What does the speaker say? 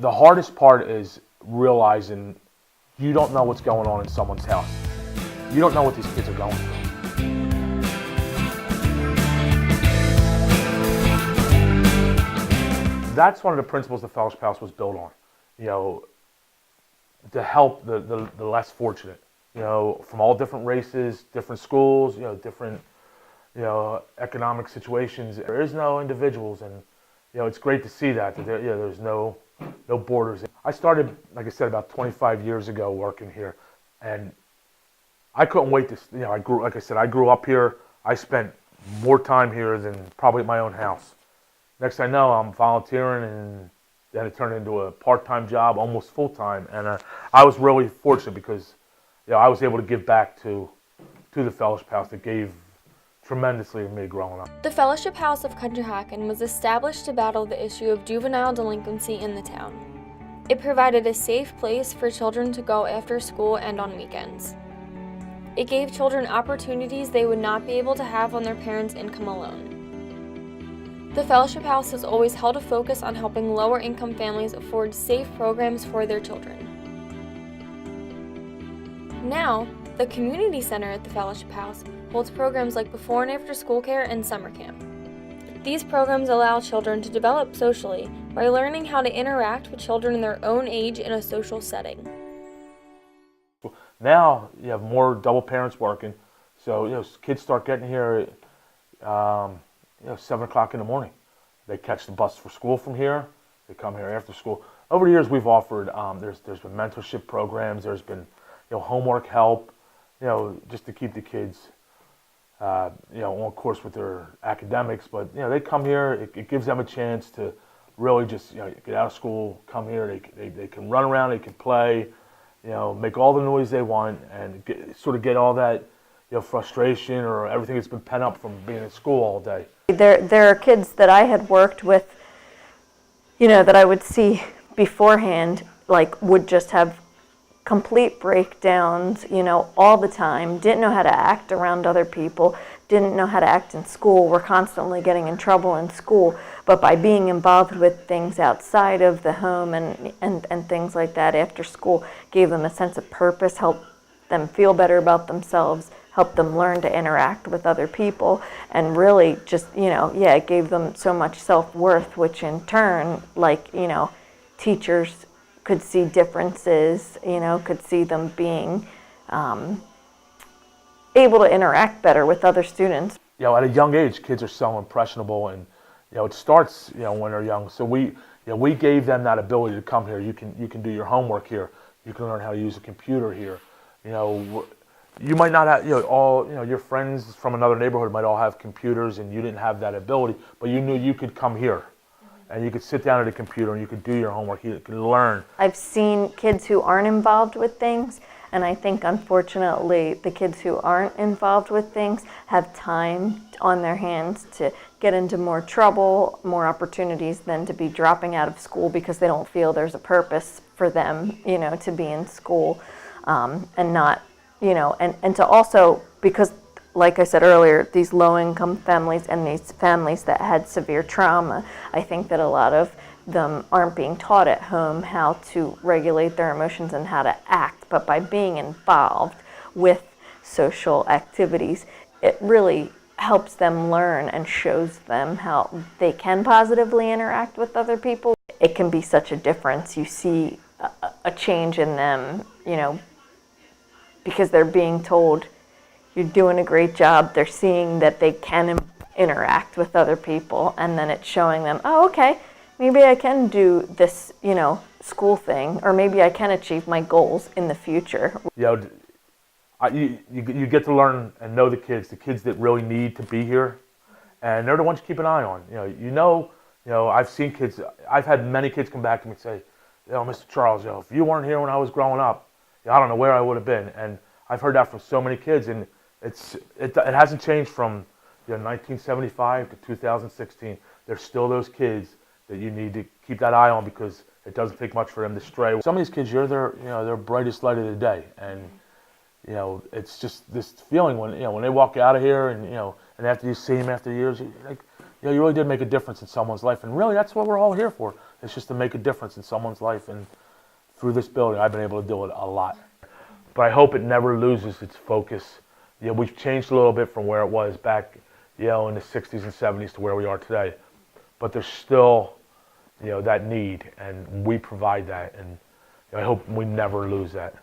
The hardest part is realizing you don't know what's going on in someone's house. You don't know what these kids are going through. That's one of the principles the Fellowship House was built on, to help the less fortunate, from all different races, different schools, different, economic situations. There is no individuals, and, it's great to see that there's no borders. I started, like I said, about 25 years ago working here, and I couldn't wait to, I grew up here. I spent more time here than probably at my own house. Next thing I know, I'm volunteering, and then it turned into a part-time job, almost full-time. And I was really fortunate because, I was able to give back to the Fellowship House that gave tremendously to me growing up. The Fellowship House of Conshohocken was established to battle the issue of juvenile delinquency in the town. It provided a safe place for children to go after school and on weekends. It gave children opportunities they would not be able to have on their parents' income alone. The Fellowship House has always held a focus on helping lower-income families afford safe programs for their children. Now, the Community Center at the Fellowship House holds programs like before and after school care and summer camp. These programs allow children to develop socially by learning how to interact with children in their own age in a social setting. Now you have more double parents working, so kids start getting here at 7 o'clock in the morning. They catch the bus for school from here. They come here after school. Over the years, we've offered there's been mentorship programs. There's been homework help, just to keep the kids on course with their academics. But they come here. It gives them a chance to really just get out of school, come here. They can run around. They can play. Make all the noise they want, and get all that frustration or everything that's been pent up from being in school all day. There are kids that I had worked with, that I would see beforehand, would just have complete breakdowns, all the time, didn't know how to act around other people, didn't know how to act in school, were constantly getting in trouble in school, but by being involved with things outside of the home and things like that after school, gave them a sense of purpose, helped them feel better about themselves, helped them learn to interact with other people, and really just, it gave them so much self-worth, which in turn, teachers could see differences, could see them being able to interact better with other students. At a young age, kids are so impressionable, and it starts when they're young. So we gave them that ability to come here. You can do your homework here. You can learn how to use a computer here. You might not have your friends from another neighborhood might all have computers, and you didn't have that ability, but you knew you could come here. And you could sit down at a computer and you could do your homework, you could learn. I've seen kids who aren't involved with things, and I think unfortunately the kids who aren't involved with things have time on their hands to get into more trouble, more opportunities than to be dropping out of school because they don't feel there's a purpose for them, to be in school, and not, and to also, because like I said earlier, these low-income families and these families that had severe trauma, I think that a lot of them aren't being taught at home how to regulate their emotions and how to act. But by being involved with social activities, it really helps them learn and shows them how they can positively interact with other people. It can be such a difference. You see a change in them, because they're being told, you're doing a great job. They're seeing that they can interact with other people, and then it's showing them, oh, okay, maybe I can do this, school thing, or maybe I can achieve my goals in the future. You get to learn and know the kids that really need to be here, and they're the ones you keep an eye on. I've seen kids. I've had many kids come back to me and say, Mr. Charles, if you weren't here when I was growing up, I don't know where I would have been. And I've heard that from so many kids, and it hasn't changed from 1975 to 2016. There's still those kids that you need to keep that eye on because it doesn't take much for them to stray. Some of these kids, you're their brightest light of the day, and it's just this feeling when they walk out of here, and after you see them after years, you're like, you really did make a difference in someone's life. And really, that's what we're all here for. It's just to make a difference in someone's life. And through this building, I've been able to do it a lot. But I hope it never loses its focus. We've changed a little bit from where it was back, in the 60s and 70s to where we are today. But there's still, that need, and we provide that. And I hope we never lose that.